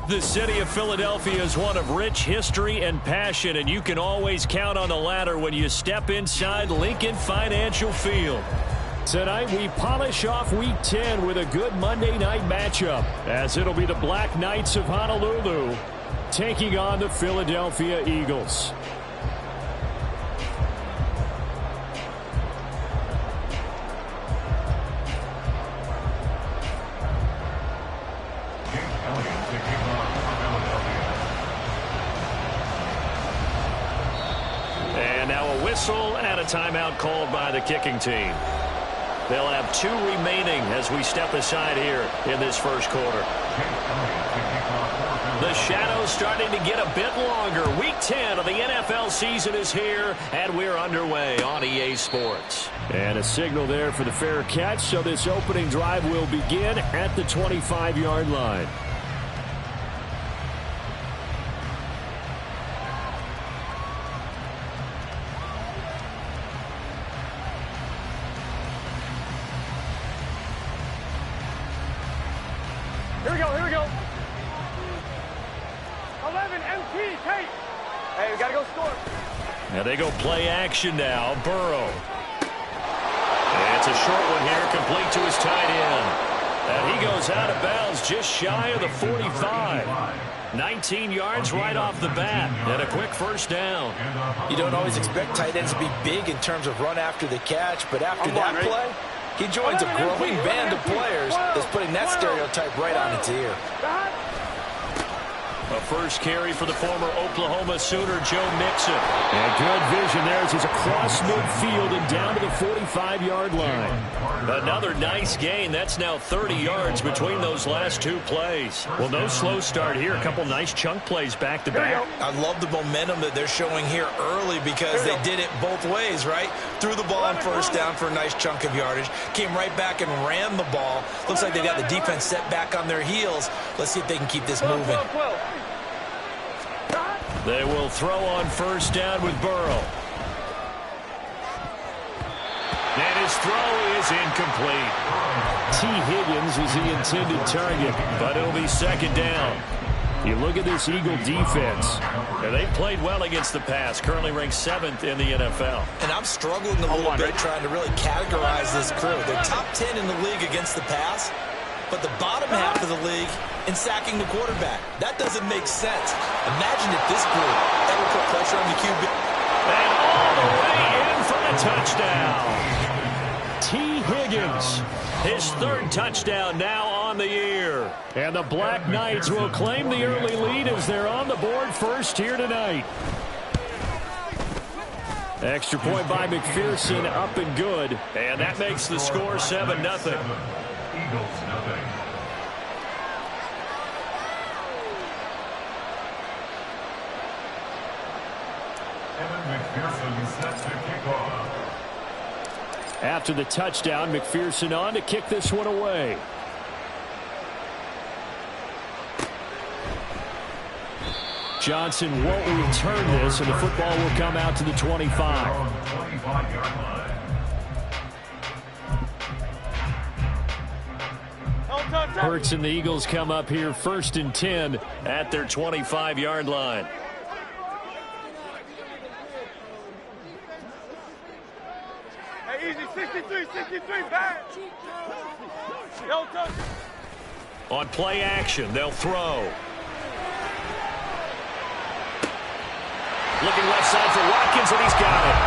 The city of Philadelphia is one of rich history and passion, and you can always count on the latter when you step inside Lincoln Financial Field. Tonight, we polish off Week 10 with a good Monday night matchup, as it'll be the Black Knights of Honolulu taking on the Philadelphia Eagles. And a timeout called by the kicking team. They'll have 2 remaining as we step aside here in this first quarter. The shadows starting to get a bit longer. Week 10 of the NFL season is here, and we're underway on EA Sports. And a signal there for the fair catch, so this opening drive will begin at the 25-yard line. Here we go. 11 MT, Tate. Hey, we got to go score. Now they go play action now. Burrow. And it's a short one here, complete to his tight end. And he goes out of bounds just shy of the 45. 19 yards right off the bat. And a quick first down. You don't always expect tight ends to be big in terms of run after the catch, but after that play, he joins a growing band of players that's putting that stereotype right on its ear. A first carry for the former Oklahoma Sooner, Joe Mixon. And good vision there as he's across midfield and down to the 45-yard line. Another nice gain. That's now 30 yards between those last 2 plays. Well, no slow start here. A couple nice chunk plays back-to-back. I love the momentum that they're showing here early because they did it both ways, right? Threw the ball on first down for a nice chunk of yardage. Came right back and ran the ball. Looks like they got the defense set back on their heels. Let's see if they can keep this moving. They will throw on first down with Burrow. And his throw is incomplete. T. Higgins is the intended target, but it'll be second down. You look at this Eagle defense. And they've played well against the pass, currently ranked 7th in the NFL. And I'm struggling a little bit trying to really categorize this crew. They're top 10 in the league against the pass, but the bottom half of the league in sacking the quarterback. That doesn't make sense. Imagine if this group ever put pressure on the QB. And all the way in for the touchdown. T. Higgins, his 3rd touchdown now on the year. And the Black Knights will claim the early lead as they're on the board first here tonight. Extra point by McPherson, up and good. And that makes the score 7-0. Eagles nothing. Evan McPherson set to kick off. After the touchdown, McPherson on to kick this one away. Johnson won't return this, and the football will come out to the 25. Hurts and the Eagles come up here 1st and 10 at their 25-yard line. Hey, easy, 63, back. On play action, they'll throw. Looking left side for Watkins, and he's got it.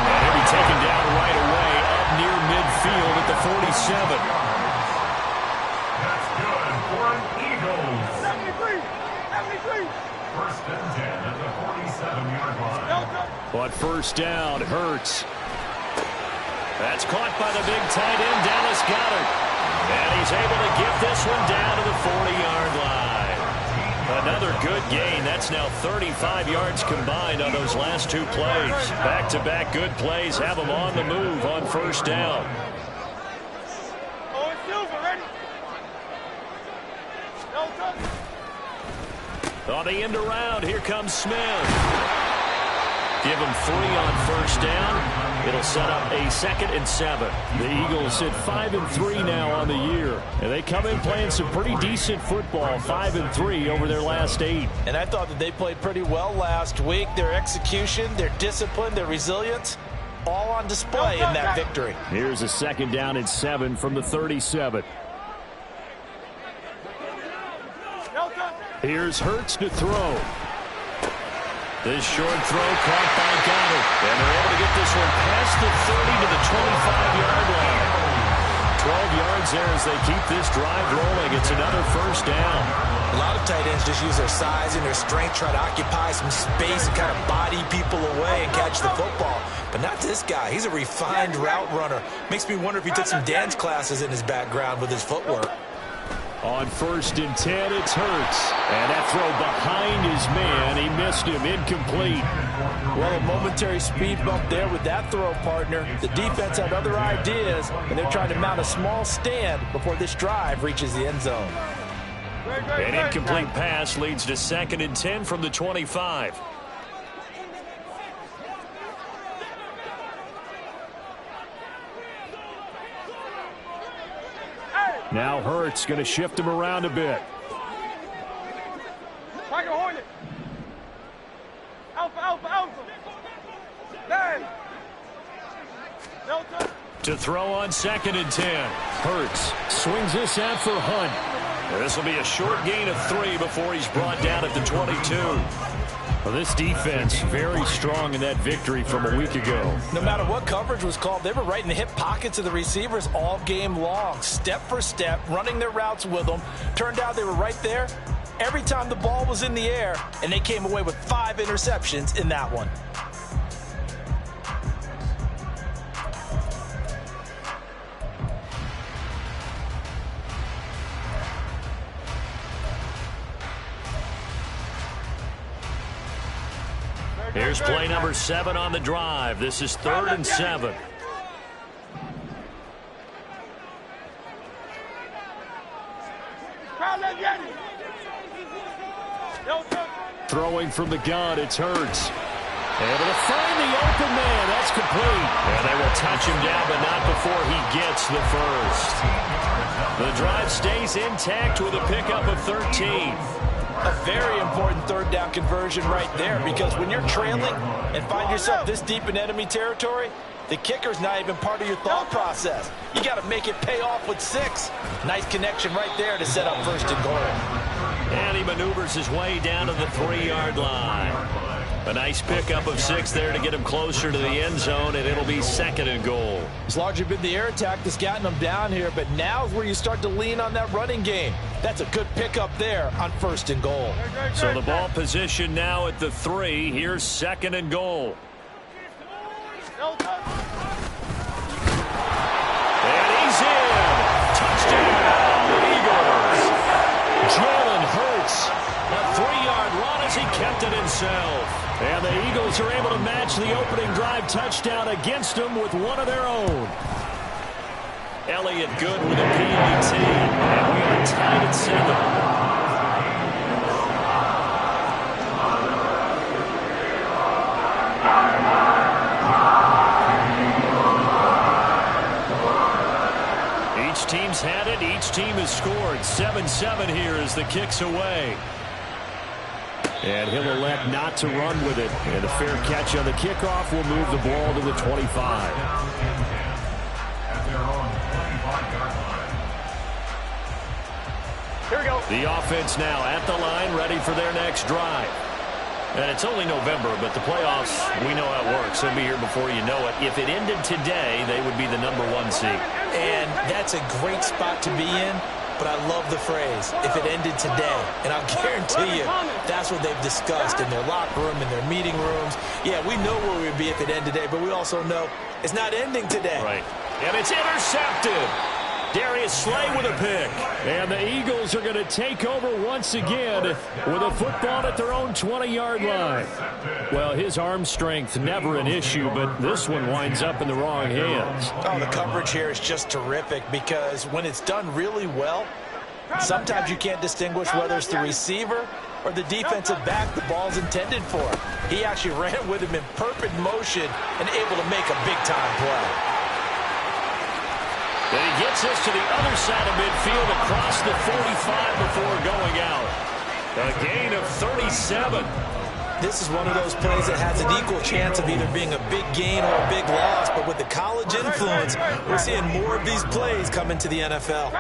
And he'll be taken down right away up near midfield at the 47. That's good for an Eagles. 73. 1st and 10 at the 47-yard line. On first down, Hurts. That's caught by the big tight end, Dallas Goedert. And he's able to get this one down to the 40-yard line. Another good gain. That's now 35 yards combined on those last 2 plays. Back-to-back good plays have them on the move on first down. Oh, it's Silver, ready? On the end around, here comes Smith. Give him 3 on first down. It'll set up a 2nd and 7. The Eagles sit 5-3 now on the year. And they come in playing some pretty decent football, 5-3 over their last 8. And I thought that they played pretty well last week. Their execution, their discipline, their resilience, all on display in that victory. Here's a 2nd down and 7 from the 37. Here's Hurts to throw. This short throw caught by Goedert. And they're able to get this one past the 30 to the 25-yard line. 12 yards there as they keep this drive rolling. It's another first down. A lot of tight ends just use their size and their strength, try to occupy some space and kind of body people away and catch the football. But not this guy. He's a refined route runner. Makes me wonder if he took some dance classes in his background with his footwork. On 1st and 10, it's Hurts. And that throw behind his man. He missed him. Incomplete. Well, a momentary speed bump there with that throw, partner. The defense had other ideas, and they're trying to mount a small stand before this drive reaches the end zone. An incomplete pass leads to 2nd and 10 from the 25. Now Hurts going to shift him around a bit. Tiger Hornet. Alpha. Man. Delta. To throw on 2nd and 10. Hurts swings this out for Hunt. This will be a short gain of 3 before he's brought down at the 22. Well, this defense very strong in that victory from a week ago. No matter what coverage was called, they were right in the hip pockets of the receivers all game long, step for step, running their routes with them. Turned out they were right there every time the ball was in the air, and they came away with 5 interceptions in that one. Here's play number 7 on the drive. This is 3rd and 7. Throwing from the gun, it's Hurts. Able to find the open man. That's complete. And they will touch him down, but not before he gets the first. The drive stays intact with a pickup of 13. A very important 3rd down conversion right there, because when you're trailing and find yourself this deep in enemy territory, the kicker's not even part of your thought process. You got to make it pay off with 6. Nice connection right there to set up 1st and goal. And he maneuvers his way down to the 3-yard line. A nice pickup of 6 there to get him closer to the end zone, and it'll be 2nd and goal. It's largely been the air attack that's gotten them down here, but now's where you start to lean on that running game. That's a good pickup there on 1st and goal. So the ball position now at the 3. Here's 2nd and goal. And he's in. Touchdown, Eagles. Jalen Hurts. A 3-yard run as he kept it himself. And the Eagles are able to match the opening drive touchdown against them with one of their own. Elliott good with a PAT. And we are tied at 7. teams had it. Each team has scored. 7-7 here as the kick's away. And he'll elect not to run with it. And a fair catch on the kickoff will move the ball to the 25. Here we go. The offense now at the line, ready for their next drive. And it's only November, but the playoffs, we know how it works. They'll be here before you know it. If it ended today, they would be the #1 seed. And that's a great spot to be in, but I love the phrase, if it ended today. And I'll guarantee you, that's what they've discussed in their locker room, in their meeting rooms. Yeah, we know where we'd be if it ended today, but we also know it's not ending today. Right. And it's intercepted. Darius Slay with a pick. And the Eagles are going to take over once again with a football at their own 20-yard line. Well, his arm strength, never an issue, but this one winds up in the wrong hands. Oh, the coverage here is just terrific because when it's done really well, sometimes you can't distinguish whether it's the receiver or the defensive back the ball's intended for. He actually ran with him in perfect motion and able to make a big-time play. And he gets us to the other side of midfield across the 45 before going out. A gain of 37. This is one of those plays that has an equal chance of either being a big gain or a big loss, but with the college influence, we're seeing more of these plays come into the NFL.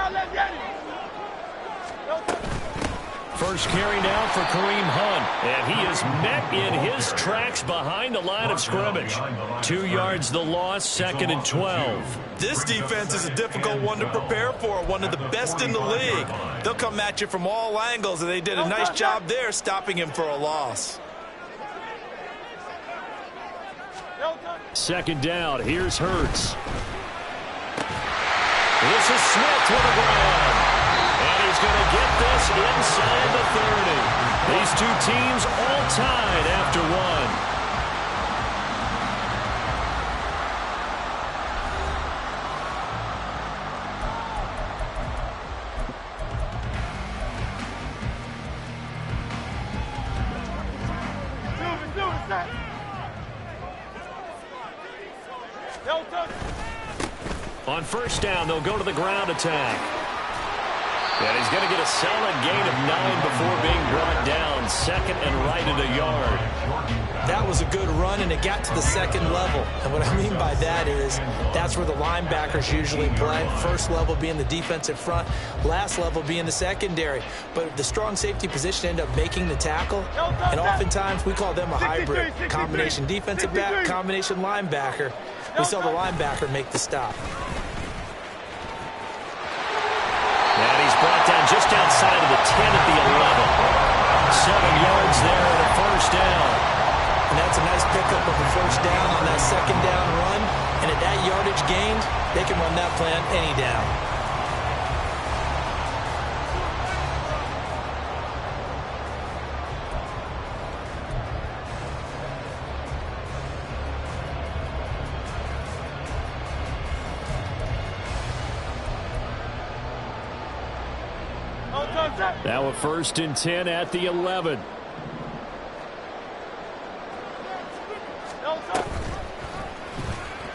First carry now for Kareem Hunt, and he is met in his tracks behind the line of scrimmage. 2 yards the loss, 2nd and 12. This defense is a difficult one to prepare for, one of the best in the league. They'll come at you from all angles, and they did a nice job there stopping him for a loss. 2nd down, here's Hurts. This is Smith with a grab. And he's going to get this inside the 30. These two teams all tied after one. On first down, they'll go to the ground attack. And he's going to get a solid gain of 9 before being brought down. 2nd and right at a yard. That was a good run, and it got to the 2nd level. And what I mean by that is that's where the linebackers usually play. First level being the defensive front, last level being the secondary. But the strong safety position ended up making the tackle, and oftentimes we call them a hybrid. Combination defensive back, combination linebacker. We saw the linebacker make the stop. And he's brought down just outside of the 10 at the 11. 7 yards there at a first down. And that's a nice pickup of a first down on that 2nd down run. And at that yardage gained, they can run that play on any down. Now a 1st and 10 at the 11.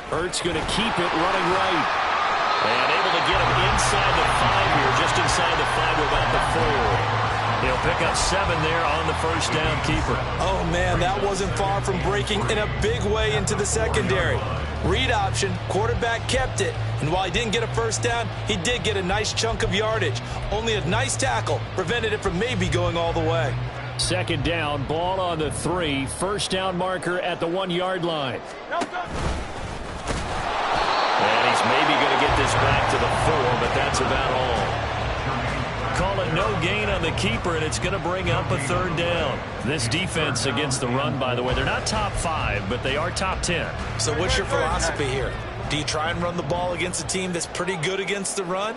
Hurts going to keep it running right. And able to get him inside the 5 here, just inside the 5 without the 4. He'll pick up 7 there on the first down keeper. Oh, man, that wasn't far from breaking in a big way into the secondary. Read option, quarterback kept it. And while he didn't get a first down, he did get a nice chunk of yardage. Only a nice tackle prevented it from maybe going all the way. 2nd down, ball on the 3. First down marker at the 1-yard line. And he's maybe going to get this back to the 4, but that's about all. Call it no gain on the keeper, and it's going to bring up a 3rd down. This defense against the run, by the way, they're not top 5, but they are top 10. So what's your philosophy here? Do you try and run the ball against a team that's pretty good against the run?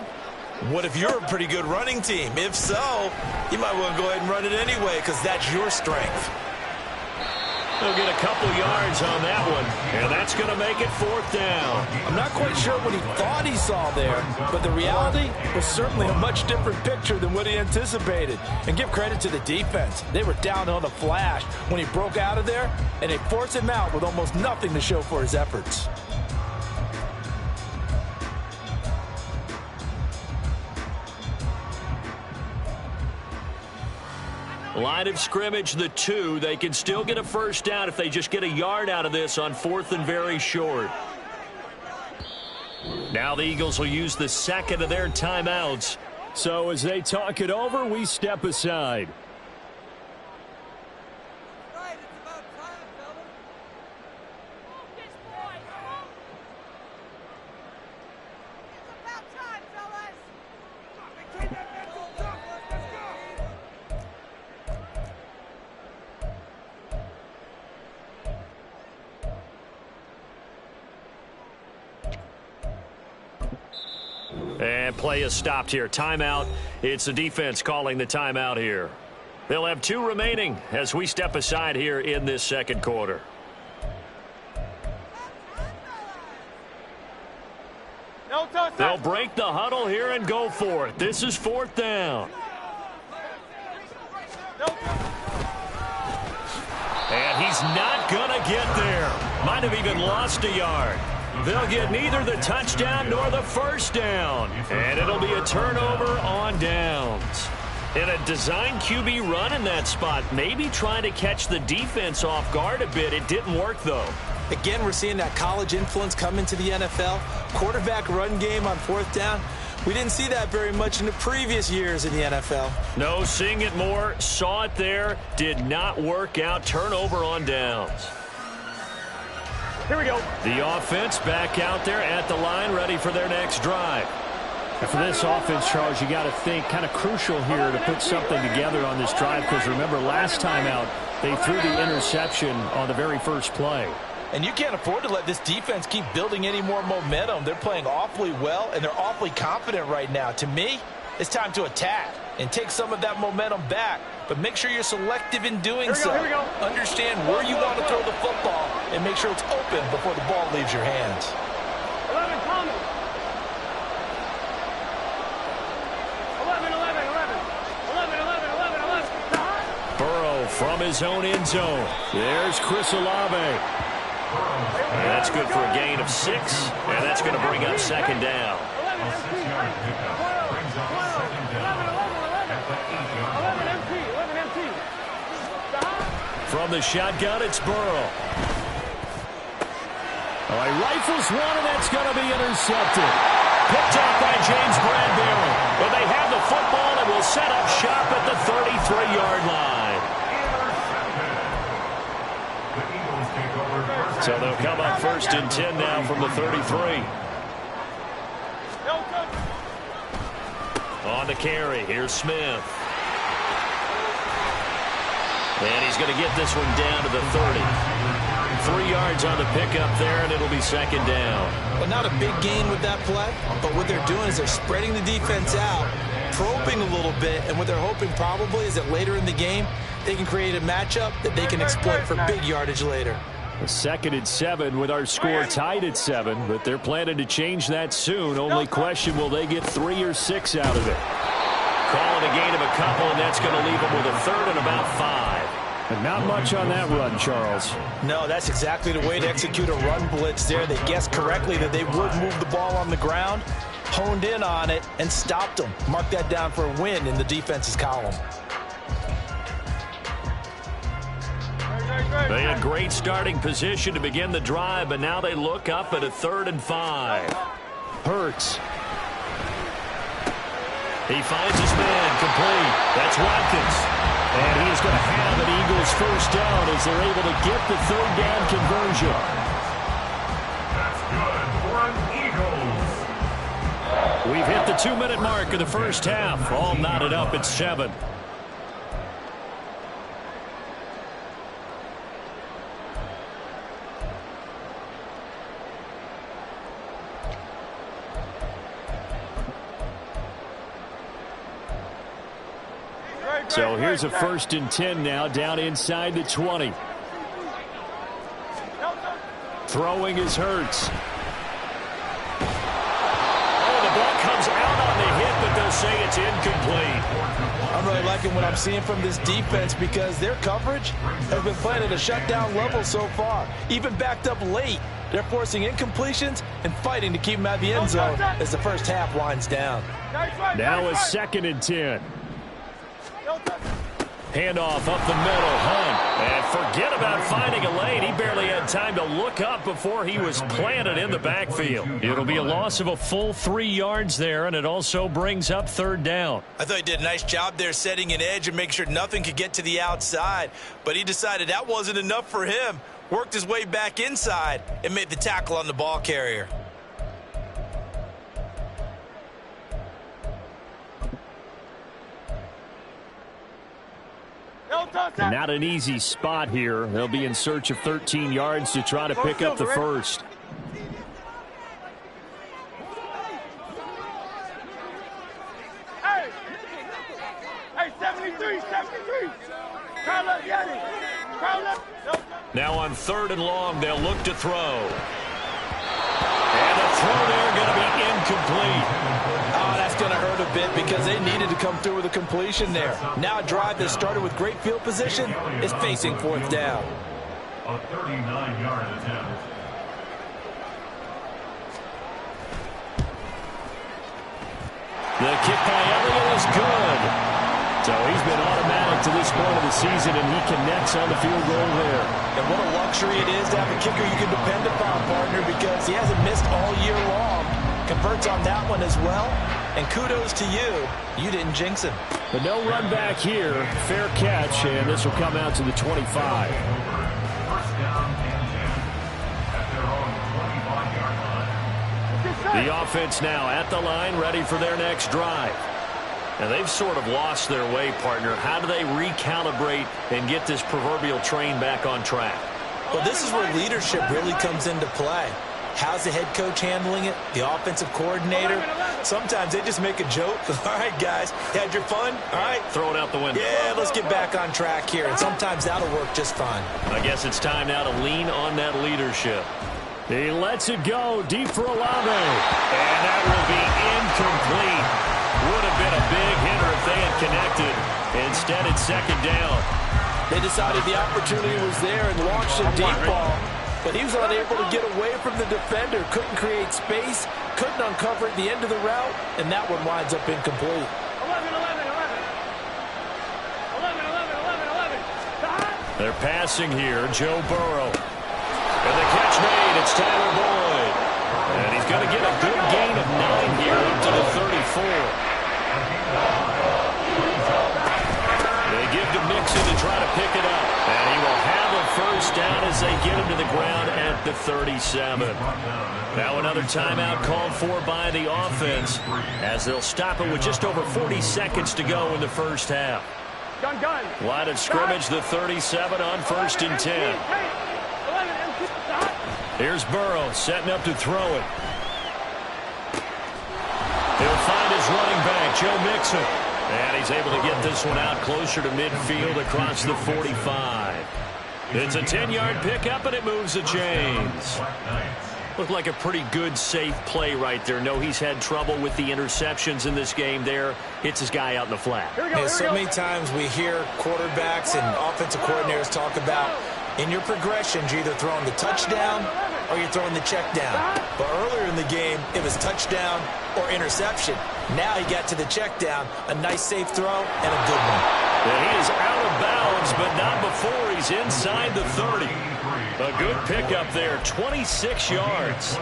What if you're a pretty good running team? If so, you might want to go ahead and run it anyway because that's your strength. They'll get a couple yards on that one, and that's going to make it 4th down. I'm not quite sure what he thought he saw there, but the reality was certainly a much different picture than what he anticipated. And give credit to the defense. They were down on the flash when he broke out of there, and they forced him out with almost nothing to show for his efforts. Line of scrimmage, the 2. They can still get a first down if they just get a yard out of this on 4th and very short. Now the Eagles will use the second of their timeouts. So as they talk it over, we step aside. And play is stopped here. Timeout. It's the defense calling the timeout here. They'll have 2 remaining as we step aside here in this second quarter. They'll break the huddle here and go for it. This is 4th down. And he's not going to get there. Might have even lost a yard. They'll get neither the touchdown nor the first down. And it'll be a turnover on downs. In a design QB run in that spot, maybe trying to catch the defense off guard a bit. It didn't work, though. Again, we're seeing that college influence come into the NFL. Quarterback run game on 4th down. We didn't see that very much in the previous years in the NFL. No, seeing it more. Saw it there. Did not work out. Turnover on downs. Here we go. The offense back out there at the line, ready for their next drive. And for this offense, Charles, you got to think kind of crucial here to put something together on this drive, because remember last time out they threw the interception on the very first play. And you can't afford to let this defense keep building any more momentum. They're playing awfully well, and they're awfully confident right now. To me, it's time to attack and take some of that momentum back. But make sure you're selective in doing so. Here we go. Understand where you want to throw the football and make sure it's open before the ball leaves your hands. 11, Thomas. 11. Burrow from his own end zone. There's Chris Olave. And that's good for a gain of 6. And that's going to bring up second down. From the shotgun, it's Burrow. Oh, he rifles one, and that's going to be intercepted. Picked off by James Bradbury. But they have the football and will set up shop at the 33-yard line. So they'll come up 1st and 10 now from the 33. On the carry, here's Smith. And he's going to get this one down to the 30. 3 yards on the pickup there, and it'll be second down. Well, not a big gain with that play, but what they're doing is they're spreading the defense out, probing a little bit, and what they're hoping probably is that later in the game, they can create a matchup that they can exploit for big yardage later. 2nd and 7 with our score tied at 7, but they're planning to change that soon. Only question, will they get 3 or 6 out of it? Calling a gain of a couple, and that's going to leave them with a 3rd and about 5. And not much on that run, Charles. No, that's exactly the way to execute a run blitz there. They guessed correctly that they would move the ball on the ground, honed in on it, and stopped them. Mark that down for a win in the defense's column. They had great starting position to begin the drive, but now they look up at a 3rd and 5. Hurts. He finds his man complete. That's Watkins. And he is going to have an Eagles first down as they're able to get the 3rd down conversion. That's good for an Eagles. We've hit the 2-minute mark of the first half. All knotted up at 7. So here's a 1st and 10 now, down inside the 20. Throwing is Hurts. Oh, the ball comes out on the hit, but they'll say it's incomplete. I'm really liking what I'm seeing from this defense because their coverage has been playing at a shutdown level so far. Even backed up late, they're forcing incompletions and fighting to keep them out of the end zone as the first half winds down. Now a 2nd and 10. Handoff up the middle. Hunt. And forget about finding a lane. He barely had time to look up before he was planted in the backfield. It'll be a loss of a full 3 yards there, and it also brings up 3rd down. I thought he did a nice job there setting an edge and making sure nothing could get to the outside. But he decided that wasn't enough for him. Worked his way back inside and made the tackle on the ball carrier. Not an easy spot here. They'll be in search of 13 yards to try to pick up the first. Hey, 73. Now on 3rd and long, they'll look to throw. And the throw there going to be incomplete. Oh, that's going to hurt a bit because they needed to come through with a completion there. Now a drive that started with great field position is facing 4th down. A 39-yard attempt. The kick by Elliott is good. So he's been automatic to this point of the season, and he connects on the field goal there. And what a luxury it is to have a kicker you can depend upon, partner, because he hasn't missed all year long. Converts on that one as well. And kudos to you. You didn't jinx him. But no run back here. Fair catch, and this will come out to the 25. First down and 10 at their own 25-yard line. The offense now at the line, ready for their next drive. Now, they've sort of lost their way, partner. How do they recalibrate and get this proverbial train back on track? Well, this is where leadership really comes into play. How's the head coach handling it? The offensive coordinator? Sometimes they just make a joke. All right, guys, you had your fun? All right. Throw it out the window. Yeah, let's get back on track here. And sometimes that'll work just fine. I guess it's time now to lean on that leadership. He lets it go deep for Olave. And that will be incomplete. Would have been a big hitter if they had connected. Instead, it's 2nd down. They decided the opportunity was there and launched a deep ball, but he was unable to get away from the defender. Couldn't create space, couldn't uncover at the end of the route, and that one winds up incomplete. 11. They're passing here. Joe Burrow. And the catch made. It's Tyler Boyd. And he's going to get a good gain of 9 here up to the 34. They give to Mixon to try to pick it up. And he will have a first down as they get him to the ground at the 37. Now another timeout called for by the offense as they'll stop it with just over 40 seconds to go in the first half. Gun. Line of scrimmage, the 37 on 1st and 10. Here's Burrow setting up to throw it. He'll find his running back, Joe Mixon. And he's able to get this one out closer to midfield across the 45. It's a 10-yard pickup, and it moves the chains. Looked like a pretty good, safe play right there. No, he's had trouble with the interceptions in this game there. Hits his guy out in the flat. So many times we hear quarterbacks and offensive coordinators talk about in your progressions, you're either throwing the touchdown or you're throwing the check down. But earlier in the game, it was touchdown or interception. Now he got to the check down, a nice safe throw, and a good one. And he is out of bounds, but not before he's inside the 30. A good pickup there, 26 yards.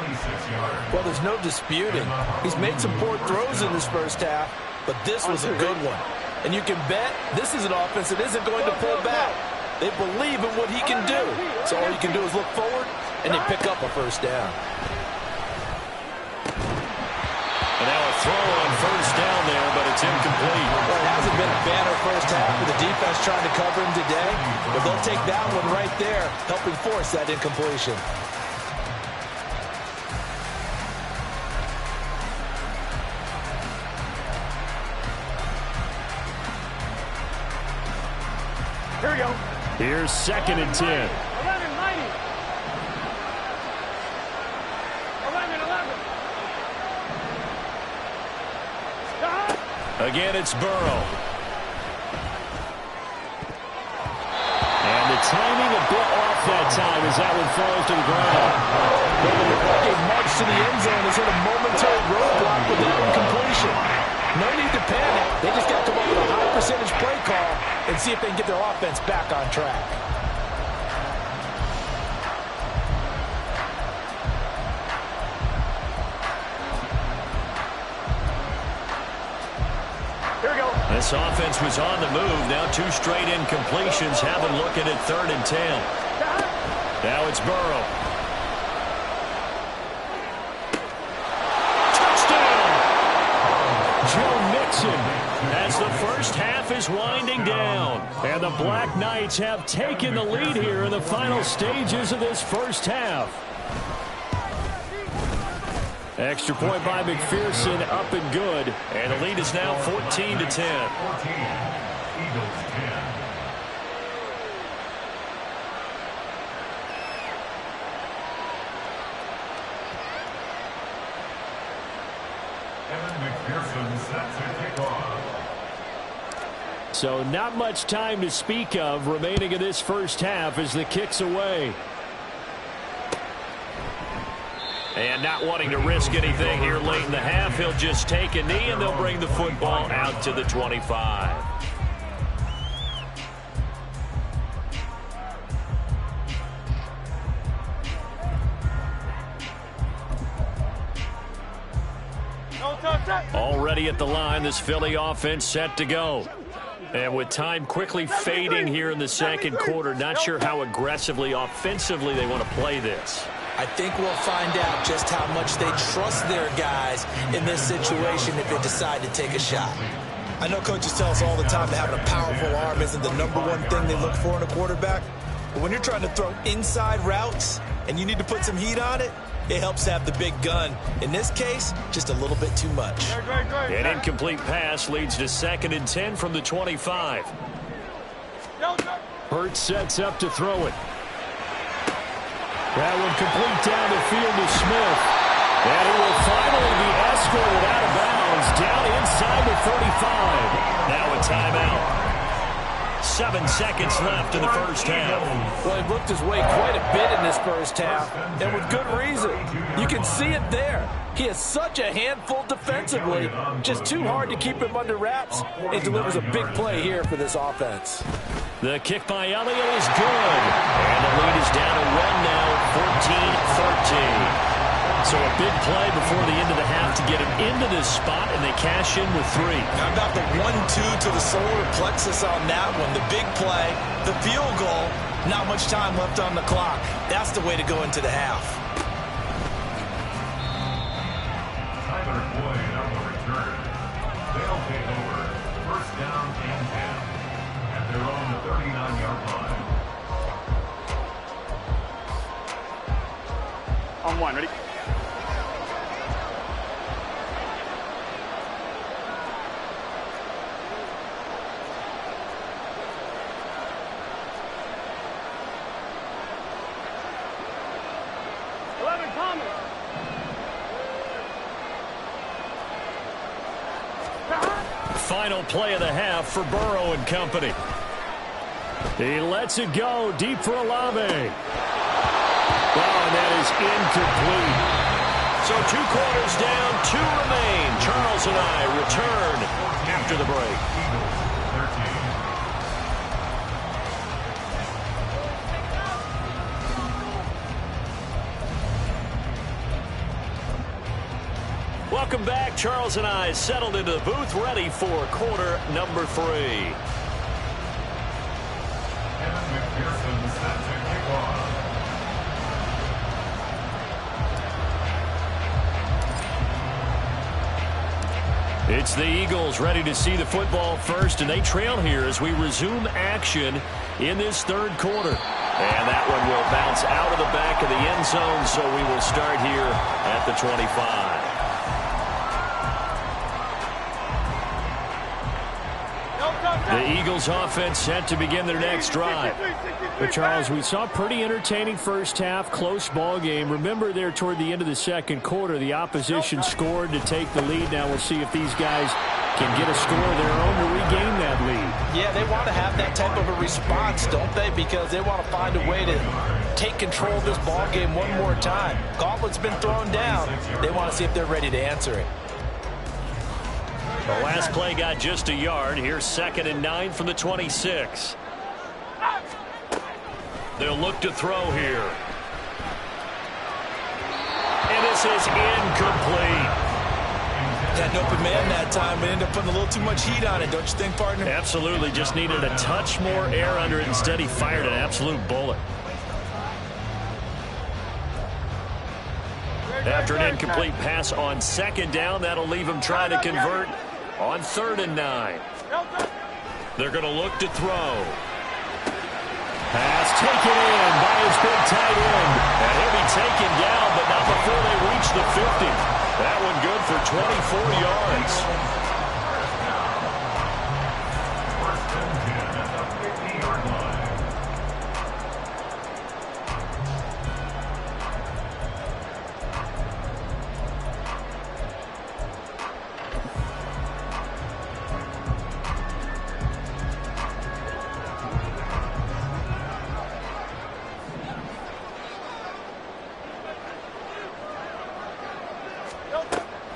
Well, there's no disputing. He's made some poor throws in this first half, but this was a good one. And you can bet this is an offense that isn't going to pull back. They believe in what he can do. So all you can do is look forward, and they pick up a first down. And now a throw on first down there, but it's incomplete. Well, it hasn't been a banner first half with the defense trying to cover him today, but they'll take that one right there, helping force that incompletion. Here we go. Here's 2nd and 10. 11, mighty. 11. Again, it's Burrow. And the timing a bit off that time as that one falls to the ground. Well, the march to the end zone has hit a momentary roadblock with that incompletion. No need to panic. They just got to come up with a high percentage play call and see if they can get their offense back on track. This offense was on the move. Now 2 straight incompletions have them looking at 3rd and 10. Now it's Burrow. Touchdown! Joe Mixon as the first half is winding down. And the Black Knights have taken the lead here in the final stages of this first half. Extra point by McPherson, up and good. And the lead is now 14-10. 14, Eagles 10. Evan McPherson set to kick off. So not much time to speak of remaining in this first half as the kick's away. And not wanting to risk anything here late in the half, he'll just take a knee and they'll bring the football out to the 25. Already at the line, this Philly offense set to go. And with time quickly fading here in the second quarter, not sure how aggressively, offensively they want to play this. I think we'll find out just how much they trust their guys in this situation if they decide to take a shot. I know coaches tell us all the time that having a powerful arm isn't the #1 thing they look for in a quarterback. But when you're trying to throw inside routes and you need to put some heat on it, it helps have the big gun. In this case, just a little bit too much. An incomplete pass leads to 2nd and 10 from the 25. Hurts sets up to throw it. That one complete down the field to Smith. And he will finally be escorted out of bounds down inside the 35. Now a timeout. 7 seconds left in the first half. Well, he looked his way quite a bit in this first half, and with good reason. You can see it there. He is such a handful defensively. Just too hard to keep him under wraps. It delivers a big play here for this offense. The kick by Elliott is good. And the lead is down to 1 now, 14-13. So a big play before the end of the half to get him into this spot, and they cash in with 3. How about the 1-2 to the solar plexus on that one? The big play, the field goal, not much time left on the clock. That's the way to go into the half. Tyler Boyd on the return. They'll take over. First down and 10 at their own 39-yard line. On 1, ready? Final play of the half for Burrow and company. He lets it go deep for Olave. Oh, and that is incomplete. So 2 quarters down, 2 remain. Charles and I return after the break. Welcome back. Charles and I settled into the booth, ready for quarter number 3. Evan McPherson set to kick off. It's the Eagles ready to see the football first, and they trail here as we resume action in this third quarter. And that one will bounce out of the back of the end zone, so we will start here at the 25. The Eagles offense set to begin their next drive. But Charles, we saw a pretty entertaining first half, close ball game. Remember there toward the end of the second quarter, the opposition scored to take the lead. Now we'll see if these guys can get a score of their own to regain that lead. Yeah, they want to have that type of a response, don't they? Because they want to find a way to take control of this ball game one more time. Gauntlet's been thrown down. They want to see if they're ready to answer it. The last play got just a yard. Here's 2nd and 9 from the 26. They'll look to throw here. And this is incomplete. Had an open man that time, but ended up putting a little too much heat on it, don't you think, partner? Absolutely. Just needed a touch more air under it. Instead, he fired an absolute bullet. After an incomplete pass on 2nd down, that'll leave him trying to convert on 3rd and 9. They're going to look to throw. Pass taken in by his big tight end. And he'll be taken down, but not before they reach the 50. That one good for 24 yards. First and 10 at the 50-yard line.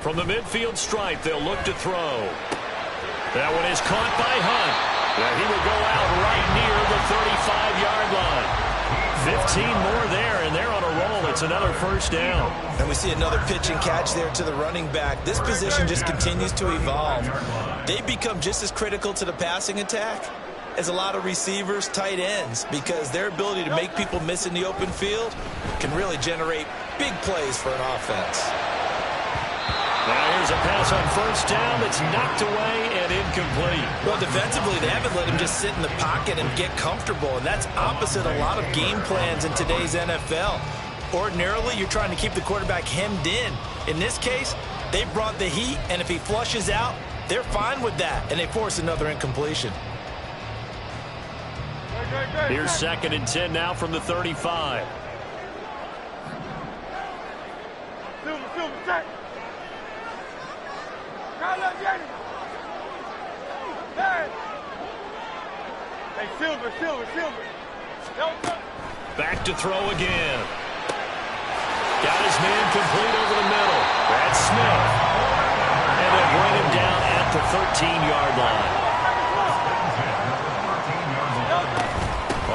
From the midfield stripe, they'll look to throw. That one is caught by Hunt. And he will go out right near the 35-yard line. 15 more there, and they're on a roll. It's another first down. And we see another pitch and catch there to the running back. This position just continues to evolve. They become just as critical to the passing attack as a lot of receivers, tight ends, because their ability to make people miss in the open field can really generate big plays for an offense. Now here's a pass on 1st down that's knocked away and incomplete. Well, defensively, they haven't let him just sit in the pocket and get comfortable, and that's opposite a lot of game plans in today's NFL. Ordinarily, you're trying to keep the quarterback hemmed in. In this case, they brought the heat, and if he flushes out, they're fine with that, and they force another incompletion. Here's 2nd and 10 now from the 35. Back to throw again. Got his man complete over the middle. That's Smith. And they bring him down at the 13-yard line.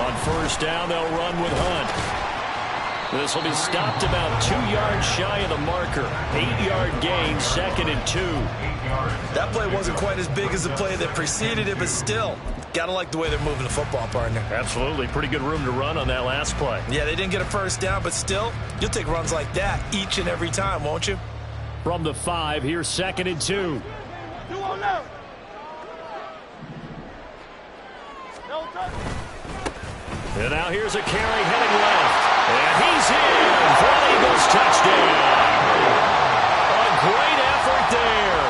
On 1st down, they'll run with Hunt. This will be stopped about 2 yards shy of the marker. 8-yard gain, 2nd and 2. That play wasn't quite as big as the play that preceded it, but still, gotta like the way they're moving the football, partner. Absolutely. Pretty good room to run on that last play. Yeah, they didn't get a first down, but still, you'll take runs like that each and every time, won't you? From the 5, here's 2nd and 2. And now here's a carry heading left. And he's in for an Eagles touchdown. A great effort there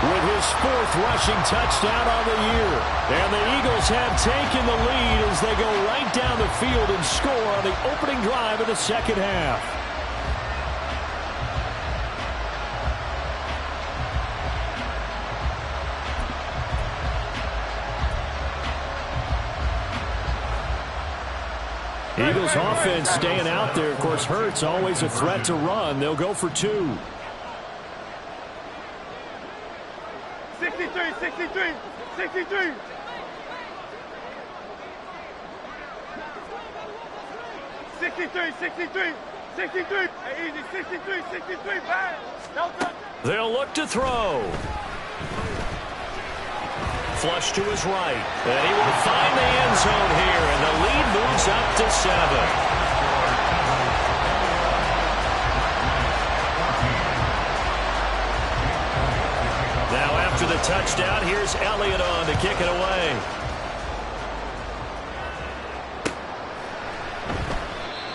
with his 4th rushing touchdown on the year. And the Eagles have taken the lead as they go right down the field and score on the opening drive of the 2nd half. Eagles offense staying out there. Of course, Hurts always a threat to run. They'll go for 2. 63, 63, 63. 63, 63, 63. Hey, easy, 63, 63, bang. They'll look to throw. Flush to his right. And he will find the end zone here, and the lead moves up to 7. Now after the touchdown, here's Elliott on to kick it away.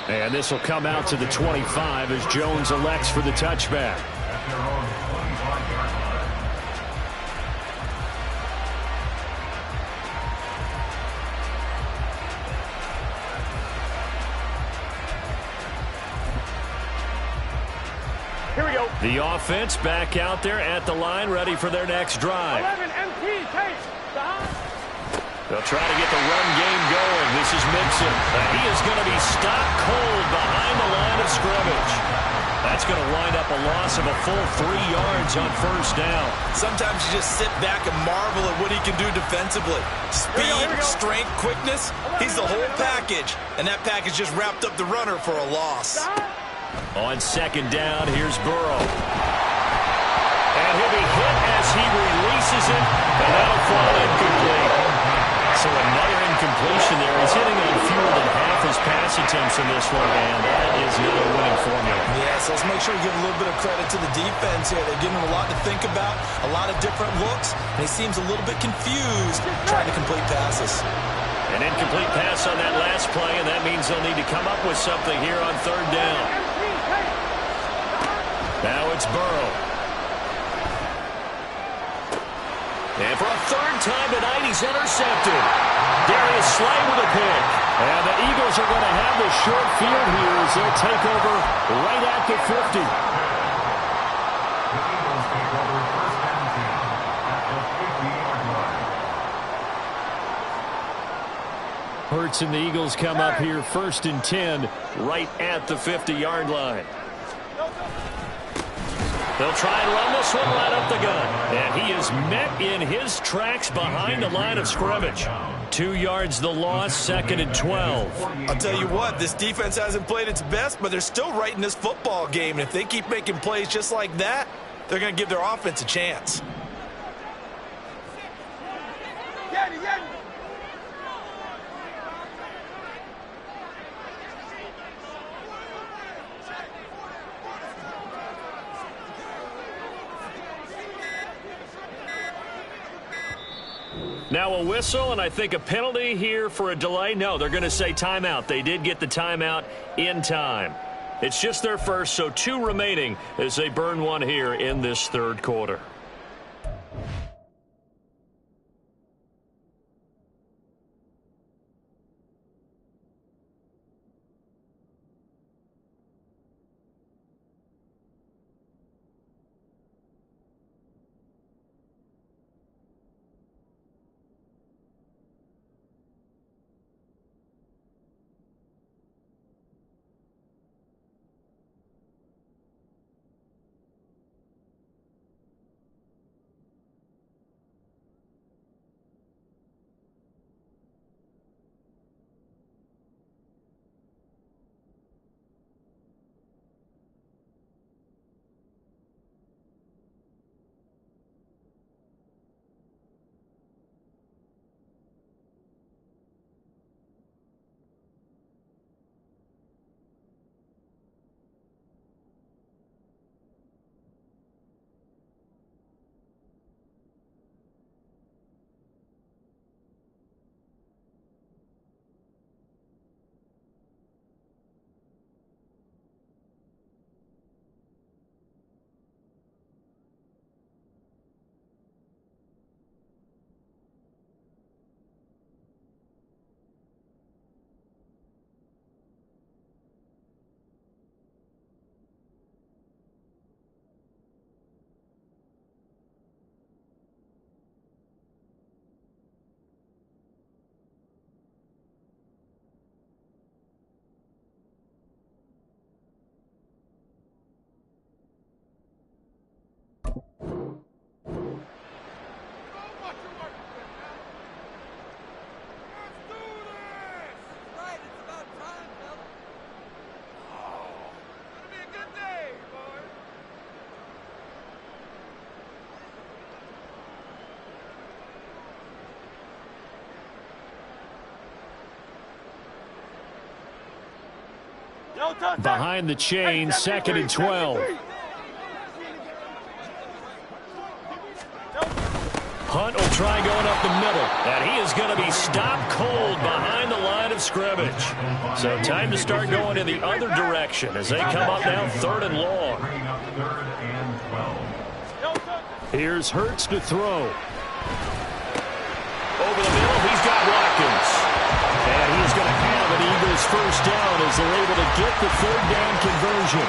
And this will come out to the 25 as Jones elects for the touchback. Here we go. The offense back out there at the line, ready for their next drive. 11 MT, take. They'll try to get the run game going. This is Mixon. He is going to be stopped cold behind the line of scrimmage. That's going to wind up a loss of a full 3 yards on first down. Sometimes you just sit back and marvel at what he can do defensively. Speed, strength, quickness, he's the whole package. And that package just wrapped up the runner for a loss. On second down, here's Burrow. And he'll be hit as he releases it, and that'll fall incomplete. So another incompletion there. He's hitting on fewer than half his pass attempts in this one, and that is not a winning formula. Yeah, so let's make sure we give a little bit of credit to the defense here. They're giving him a lot to think about, a lot of different looks, and he seems a little bit confused trying to complete passes. An incomplete pass on that last play, and that means they'll need to come up with something here on third down. Now it's Burrow. And for a third time tonight, he's intercepted. Darius Slay with a pick. And the Eagles are going to have the short field here as they'll take over right at the 50. The Eagles take over first and 10 at the 50-yard line. Hurts and the Eagles come up here first and 10 right at the 50-yard line. They'll try and run this one right up the gun. And he is met in his tracks behind the line of scrimmage. 2 yards the loss, second and 12. I'll tell you what, this defense hasn't played its best, but they're still right in this football game. And if they keep making plays just like that, they're going to give their offense a chance. Now a whistle, and I think a penalty here for a delay. No, they're going to say timeout. They did get the timeout in time. It's just their first, so 2 remaining as they burn one here in this third quarter. Behind the chain, second and 12. Hunt will try going up the middle, and he is going to be stopped cold behind the line of scrimmage. So time to start going in the other direction as they come up now third and long. Here's Hurts to throw. Over the middle, he's got Watkins. And he's going to have an Eagles first down as they're able to get the third down conversion.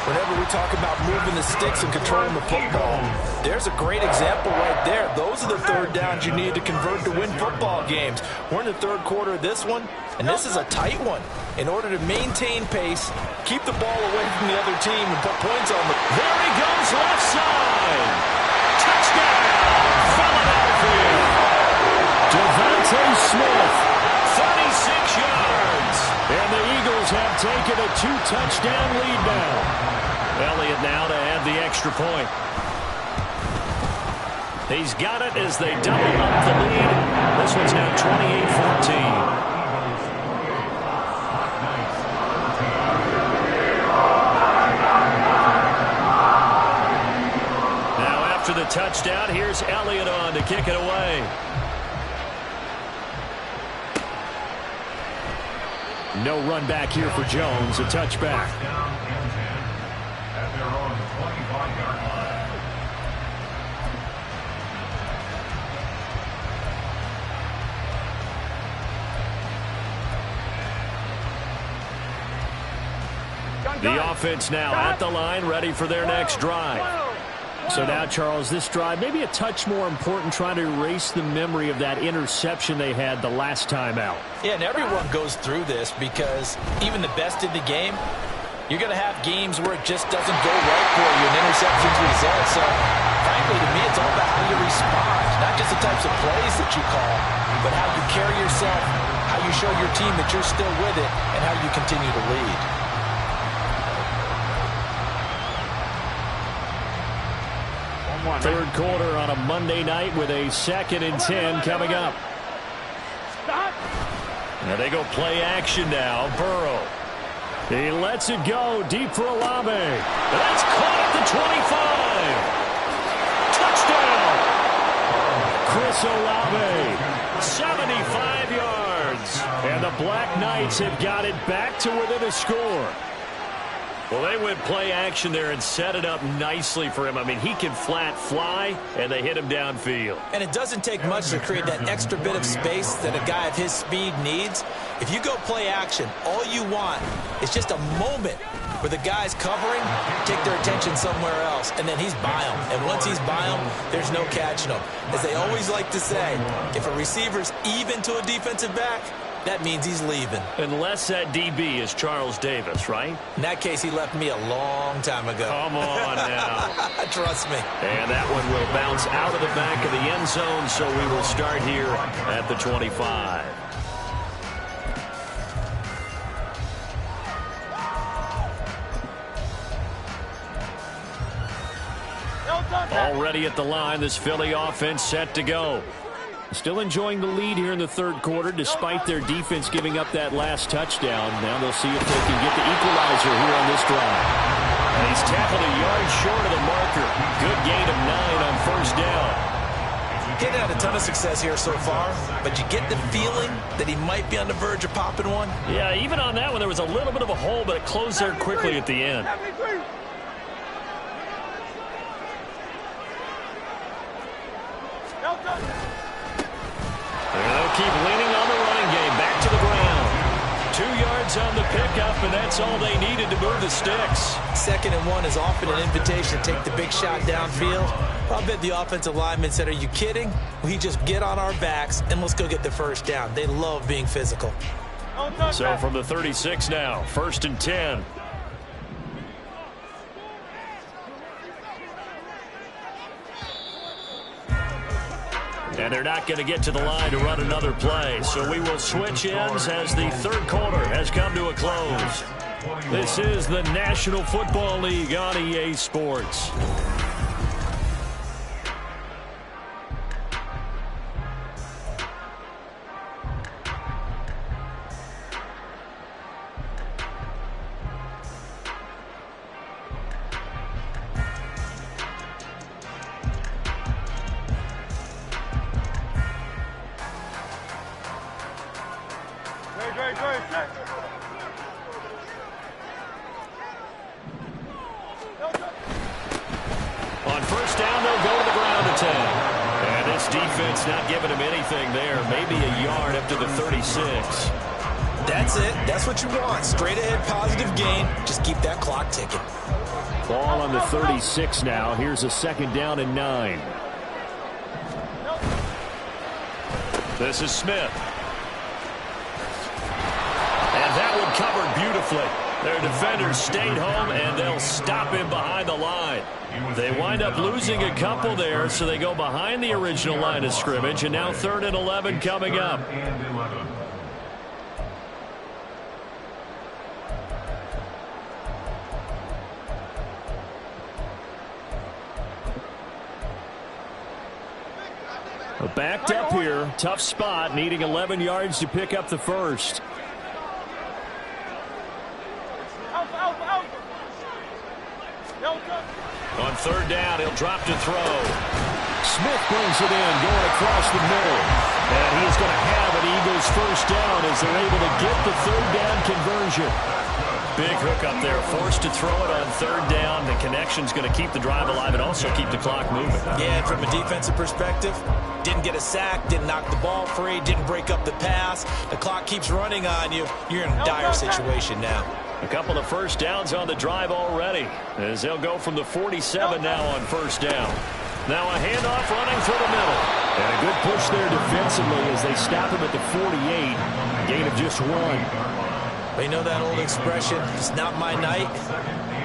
whenever we talk about moving the sticks and controlling the football, there's a great example right there. Those are the third downs you need to convert to win football games. We're in the third quarter of this one, and this is a tight one. In order to maintain pace, keep the ball away from the other team and put points on them. There he goes, left side. Touchdown, Philadelphia. Devontae Smith, 36 yards. And the Eagles have taken a 2-touchdown lead now. Elliott now to add the extra point. He's got it as they double up the lead. This one's now 28-14. After the touchdown, here's Elliott on to kick it away. No run back here for Jones, a touchback. At their own 25-yard line. The offense now at the line, ready for their next drive. So now, Charles, this drive maybe a touch more important, trying to erase the memory of that interception they had the last time out. Yeah, and everyone goes through this because even the best in the game, you're going to have games where it just doesn't go right for you and interceptions result. So, frankly, to me, it's all about how you respond, not just the types of plays that you call, but how you carry yourself, how you show your team that you're still with it, and how you continue to lead. Third quarter on a Monday night with a 2nd and 10 coming up. Now they go play action now. Burrow. He lets it go deep for Olave. That's caught at the 25. Chris Olave, 75 yards. And the Black Knights have got it back to within a score. Well, they went play action there and set it up nicely for him. I mean, he can flat fly, and they hit him downfield. And it doesn't take much to create that extra bit of space that a guy of his speed needs. If you go play action, all you want is just a moment where the guys covering take their attention somewhere else, and then he's by him. And once he's by him, there's no catching him. As they always like to say, if a receiver's even to a defensive back, that means he's leaving. Unless that DB is Charles Davis, right? In that case, he left me a long time ago. Come on now. Trust me. And that one will bounce out of the back of the end zone, so we will start here at the 25. Already at the line, this Philly offense set to go. Still enjoying the lead here in the third quarter, despite their defense giving up that last touchdown. Now they'll see if they can get the equalizer here on this drive. And he's tackled a yard short of the marker. Good gain of 9 on first down. He's had a ton of success here so far, but you get the feeling that he might be on the verge of popping one. Yeah, even on that one, there was a little bit of a hole, but it closed there quickly at the end. They'll keep leaning on the running game. Back to the ground. 2 yards on the pickup, and that's all they needed to move the sticks. 2nd and 1 is often an invitation to take the big shot downfield. I bet the offensive lineman said, are you kidding? We just get on our backs, and let's go get the first down. They love being physical. So from the 36 now, 1st and 10. And they're not going to get to the line to run another play. So we will switch ends as the third quarter has come to a close. This is the National Football League on EA Sports. On first down, they'll go to the ground attack. And this defense not giving him anything there. Maybe a yard up to the 36. That's it. That's what you want. Straight ahead positive gain. Just keep that clock ticking. Ball on the 36 now. Here's a 2nd down and 9. This is Smith. And that one covered beautifully. Their defenders stayed home, and they'll stop him behind the line. They wind up losing a couple there, so they go behind the original line of scrimmage, and now 3rd and 11 coming up. Backed up here, tough spot, needing 11 yards to pick up the first. On 3rd down, he'll drop to throw. Smith brings it in, going across the middle. And he's going to have an Eagles first down as they're able to get the 3rd down conversion. Big hook up there, forced to throw it on 3rd down. The connection's going to keep the drive alive and also keep the clock moving. Yeah, and from a defensive perspective, didn't get a sack, didn't knock the ball free, didn't break up the pass. The clock keeps running on you. You're in a dire situation now. A couple of first downs on the drive already, as they'll go from the 47 now on 1st down. Now a handoff running through the middle. And a good push there defensively as they stop him at the 48. Gain of just 1. But you know that old expression, it's not my night?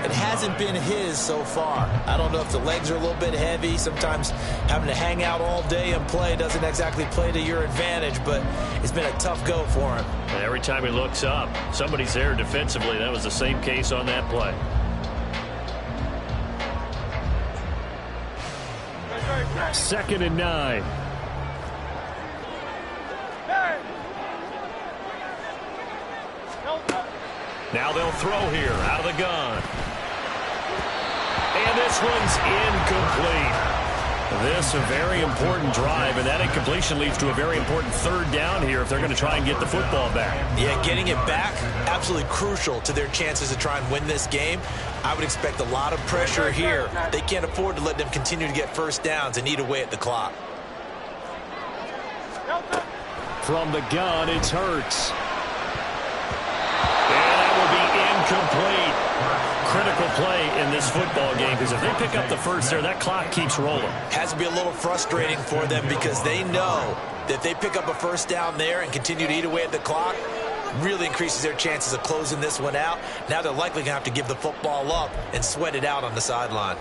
It hasn't been his so far. I don't know if the legs are a little bit heavy. Sometimes having to hang out all day and play doesn't exactly play to your advantage, but it's been a tough go for him. And every time he looks up, somebody's there defensively. That was the same case on that play. Second and 9. Now they'll throw here out of the gun. And this one's incomplete. This a very important drive, and that incompletion leads to a very important 3rd down here if they're going to try and get the football back. Yeah, getting it back, absolutely crucial to their chances to try and win this game. I would expect a lot of pressure here. They can't afford to let them continue to get first downs and eat away at the clock. From the gun, it's Hurts. Incomplete. Critical play in this football game because if they pick up the first there, that clock keeps rolling. Has to be a little frustrating for them because they know that if they pick up a first down there and continue to eat away at the clock, really increases their chances of closing this one out. Now they're likely going to have to give the football up and sweat it out on the sideline.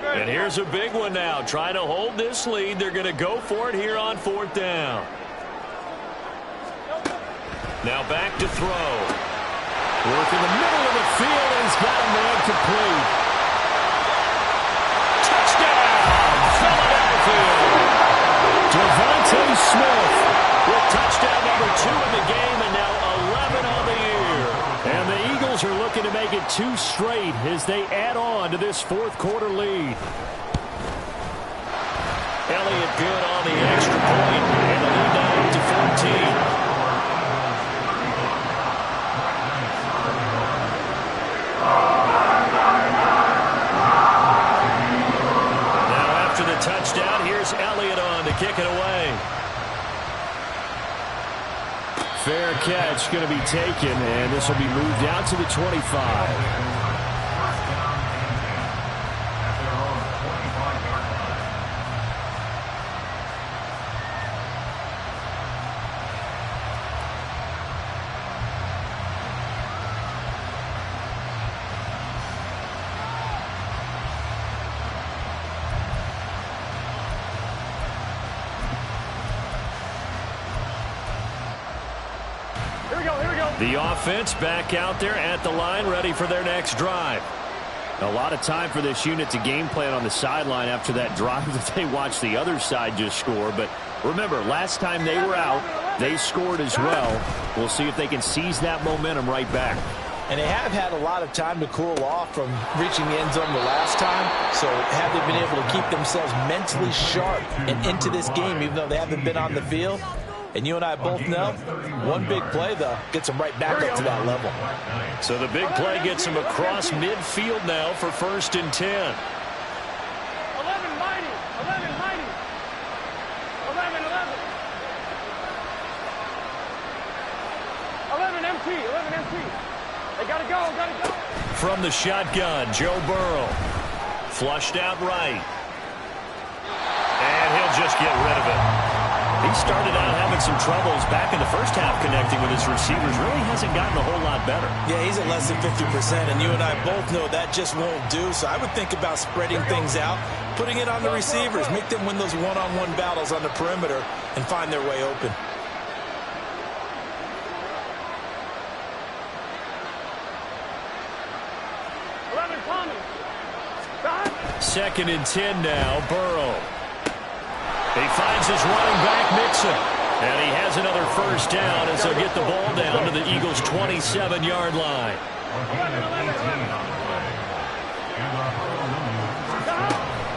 And here's a big one now. Trying to hold this lead. They're going to go for it here on 4th down. Now back to throw. Work in the middle of the field, and he's got a man complete. Touchdown, Philadelphia. Devontae Smith with touchdown number 2 in the game, and now 11 on the year. And the Eagles are looking to make it 2 straight as they add on to this 4th quarter lead. Elliott good on the extra point, and the lead now up to 14. Now after the touchdown, here's Elliott on to kick it away. Fair catch going to be taken, and this will be moved out to the 25. The offense back out there at the line, ready for their next drive. A lot of time for this unit to game plan on the sideline after that drive that they watched the other side just score. But remember, last time they were out, they scored as well. We'll see if they can seize that momentum right back. And they have had a lot of time to cool off from reaching the end zone the last time. So have they been able to keep themselves mentally sharp and into this game, even though they haven't been on the field? And you and I both know, one big play, though, gets them right back up to that level. So the big play gets them across midfield now for 1st and 10. 11 mighty. 11 mighty. 11, 11. 11 MT. 11 MT. They got to go. Got to go. From the shotgun, Joe Burrow. Flushed out right. And he'll just get rid of it. He started out having some troubles back in the first half connecting with his receivers. Really hasn't gotten a whole lot better. Yeah, he's at less than 50%, and you and I both know that just won't do. So I would think about spreading things out, putting it on the receivers, make them win those one-on-one battles on the perimeter, and find their way open. Second and 10 now, Burrow. He finds his running back, Mixon. And he has another first down as they'll get the ball down to the Eagles' 27-yard line.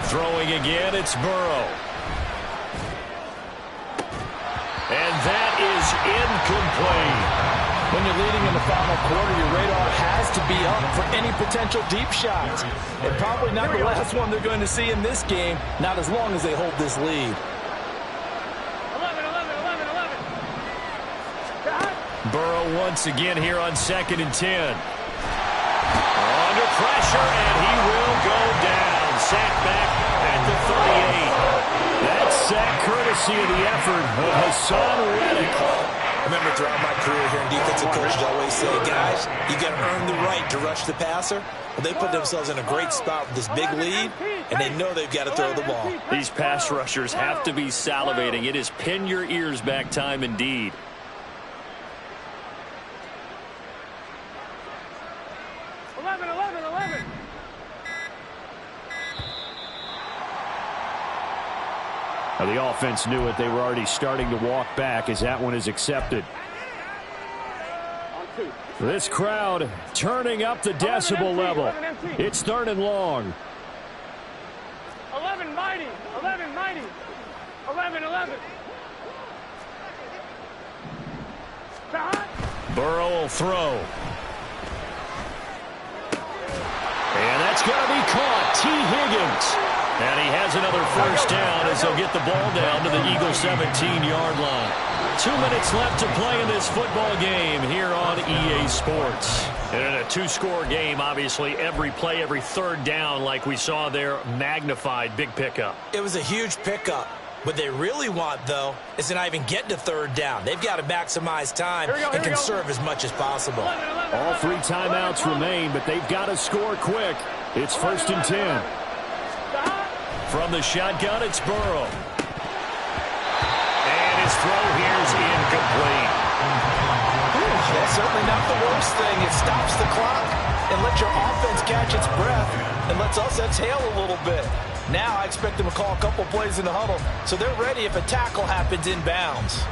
Throwing again, it's Burrow. And that is incomplete. When you're leading in the final quarter, your radar has to be up for any potential deep shots. And probably not the last one they're going to see in this game, not as long as they hold this lead. 11, 11, 11, 11. Burrow once again here on 2nd and 10. Under pressure, and he will go down. Sacked back at the 38. That sack courtesy of the effort of Hassan Reddick. Remember, throughout my career here in defensive coaches, I always say, guys, you got to earn the right to rush the passer. Well, they put themselves in a great spot with this big lead, and they know they've got to throw the ball. These pass rushers have to be salivating. It is pin your ears back time indeed. Now the offense knew it. They were already starting to walk back as that one is accepted. This crowd turning up the decibel level. It's 3rd and long. 11 mighty. 11 mighty. 11, 11. Burrow will throw. And that's going to be caught. T. Higgins. And he has another first down as they'll get the ball down to the Eagles' 17-yard line. 2 minutes left to play in this football game here on EA Sports. And in a 2-score game, obviously, every play, every third down, like we saw there, magnified. Big pickup. It was a huge pickup. What they really want, though, is to not even get to 3rd down. They've got to maximize time and conserve as much as possible. All 3 timeouts remain, but they've got to score quick. It's 1st and 10. From the shotgun, it's Burrow. And his throw here's incomplete. That's certainly not the worst thing. It stops the clock and lets your offense catch its breath and lets us exhale a little bit. Now I expect them to call a couple plays in the huddle so they're ready if a tackle happens inbounds.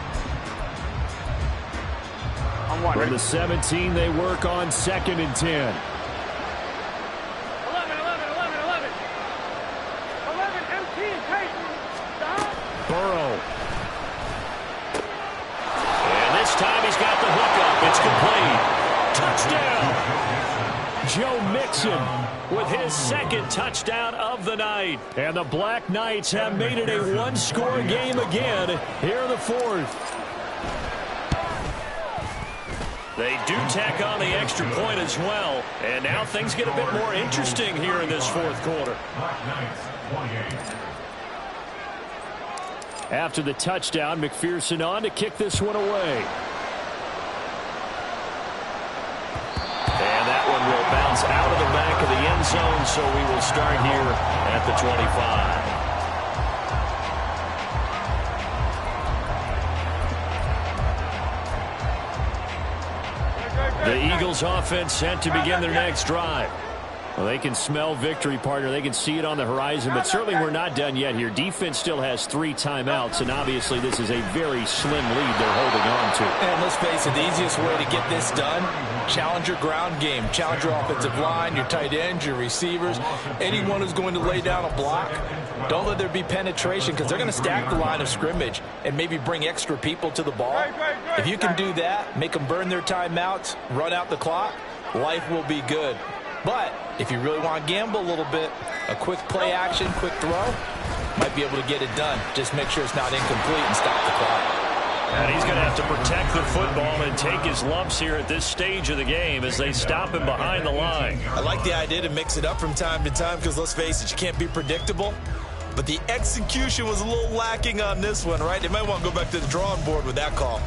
From the 17, they work on 2nd and 10. Burrow. And this time he's got the hook up. It's complete. Touchdown. Joe Mixon with his 2nd touchdown of the night. And the Black Knights have made it a 1-score game again here in the 4th. They do tack on the extra point as well. And now things get a bit more interesting here in this 4th quarter. Black Knights, 28. After the touchdown, McPherson on to kick this one away. And that one will bounce out of the back of the end zone, so we will start here at the 25. The Eagles offense set to begin their next drive. Well, they can smell victory, partner. They can see it on the horizon, but certainly we're not done yet here. Defense still has 3 timeouts, and obviously this is a very slim lead they're holding on to. And let's face it, the easiest way to get this done, challenge your ground game. Challenge your offensive line, your tight ends, your receivers, anyone who's going to lay down a block. Don't let there be penetration because they're going to stack the line of scrimmage and maybe bring extra people to the ball. If you can do that, make them burn their timeouts, run out the clock, life will be good. But if you really want to gamble a little bit, a quick play action, quick throw, might be able to get it done. Just make sure it's not incomplete and stop the clock. And he's going to have to protect the football and take his lumps here at this stage of the game as they stop him behind the line. I like the idea to mix it up from time to time because, let's face it, you can't be predictable. But the execution was a little lacking on this one, right? They might want to go back to the drawing board with that call.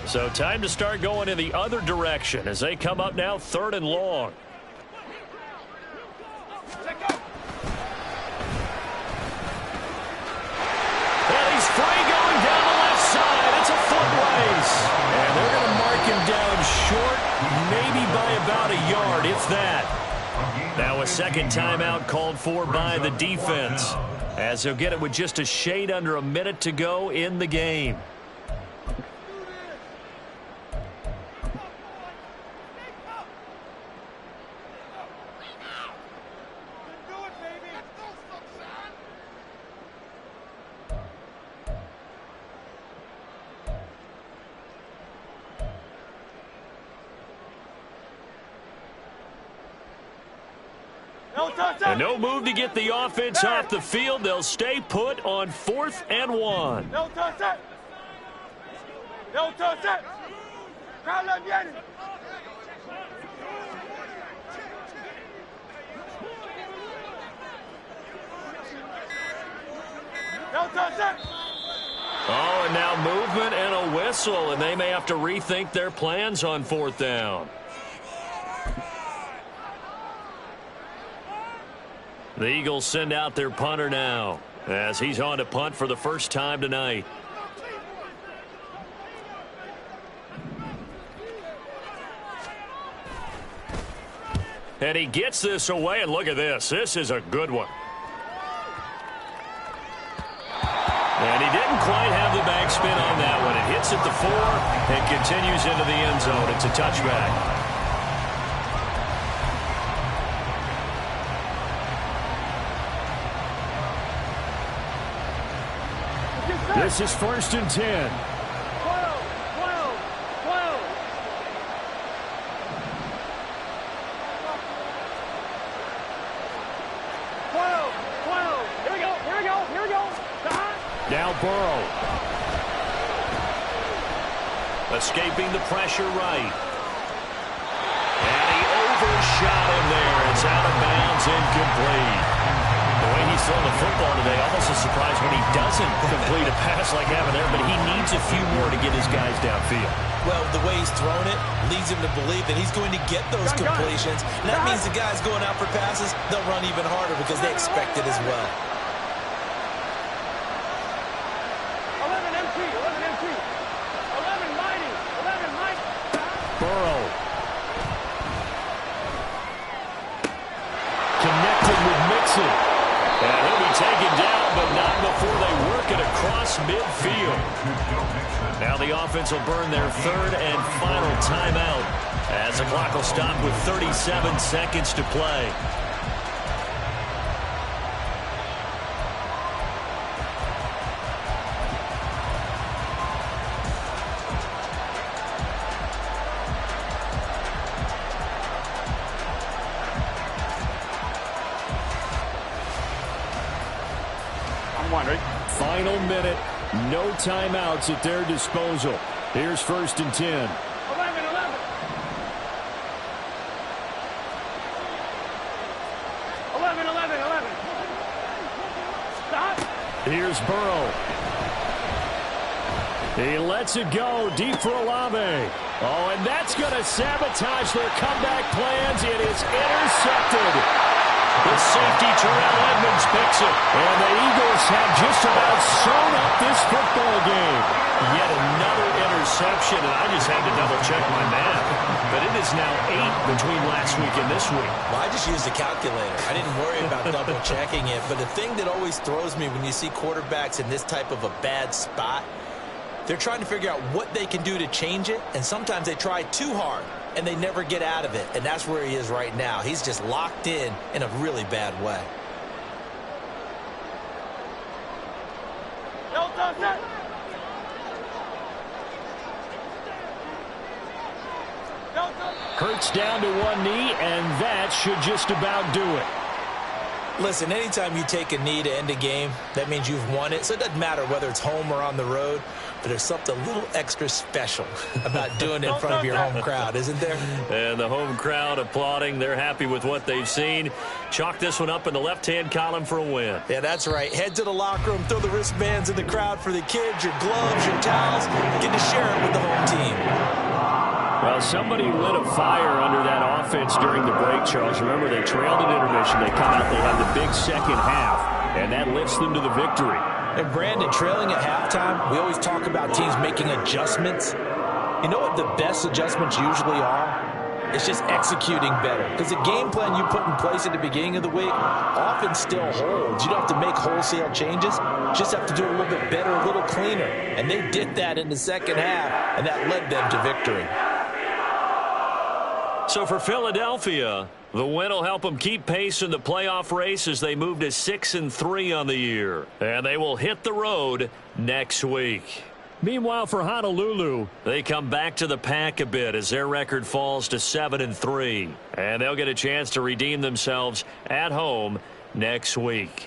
So time to start going in the other direction as they come up now 3rd and long. And he's free going down the left side. It's a foot race. And they're going to mark him down short, maybe by about a yard, if that. Now a second timeout called for by the defense as they'll get it with just a shade under a minute to go in the game. And no move to get the offense off the field. They'll stay put on 4th and 1. No touch it. No touch it. Carla viene. No touch it. Oh, and now movement and a whistle, and they may have to rethink their plans on 4th down. The Eagles send out their punter now as he's on to punt for the first time tonight. And he gets this away, and look at this. This is a good one. And he didn't quite have the backspin on that one. It hits at the 4 and continues into the end zone. It's a touchback. This is 1st and 10. 12, 12, 12. 12, 12. Here we go, here we go, here we go. Now Burrow. Escaping the pressure right. And he overshot him there. It's out of bounds, incomplete. The way he's thrown the football today, almost a surprise when he doesn't complete a pass like having there, but he needs a few more to get his guys downfield. Well, the way he's thrown it leads him to believe that he's going to get those completions. And that means the guys going out for passes, they'll run even harder because they expect it as well. 11 MT, 11 MT. 11 mighty, 11 mighty. Burrow. Connected with Mixon. And he'll be taken down, but not before they work it across midfield. Now the offense will burn their 3rd and final timeout as the clock will stop with 37 seconds to play. Final minute. No timeouts at their disposal. Here's 1st and 10. 11, 11. Here's Burrow. He lets it go deep for Olave. Oh, and that's going to sabotage their comeback plans. It is intercepted. The safety, Terrell Edmonds, picks it. And the Eagles have just about sewn up this football game. Yet another interception, and I just had to double-check my math. But it is now 8 between last week and this week. Well, I just used a calculator. I didn't worry about double-checking it. But the thing that always throws me when you see quarterbacks in this type of a bad spot, they're trying to figure out what they can do to change it, and sometimes they try too hard, and they never get out of it. And that's where he is right now. He's just locked in a really bad way. Hurts down to one knee, and that should just about do it. Listen, anytime you take a knee to end a game, that means you've won it. So it doesn't matter whether it's home or on the road, but there's something a little extra special about doing it in front of your home crowd, isn't there? And the home crowd applauding. They're happy with what they've seen. Chalk this one up in the left-hand column for a win. Yeah, that's right. Head to the locker room, throw the wristbands in the crowd for the kids, your gloves, your towels. Get to share it with the home team. Well, somebody lit a fire under that offense during the break, Charles. Remember, they trailed at intermission. They come out, they have the big second half, and that lifts them to the victory. And Brandon, trailing at halftime, we always talk about teams making adjustments. You know what the best adjustments usually are? It's just executing better. Because the game plan you put in place at the beginning of the week often still holds. You don't have to make wholesale changes. You just have to do it a little bit better, a little cleaner. And they did that in the second half, and that led them to victory. So for Philadelphia, the win will help them keep pace in the playoff race as they move to 6-3 on the year. And they will hit the road next week. Meanwhile, for Honolulu, they come back to the pack a bit as their record falls to 7-3. And they'll get a chance to redeem themselves at home next week.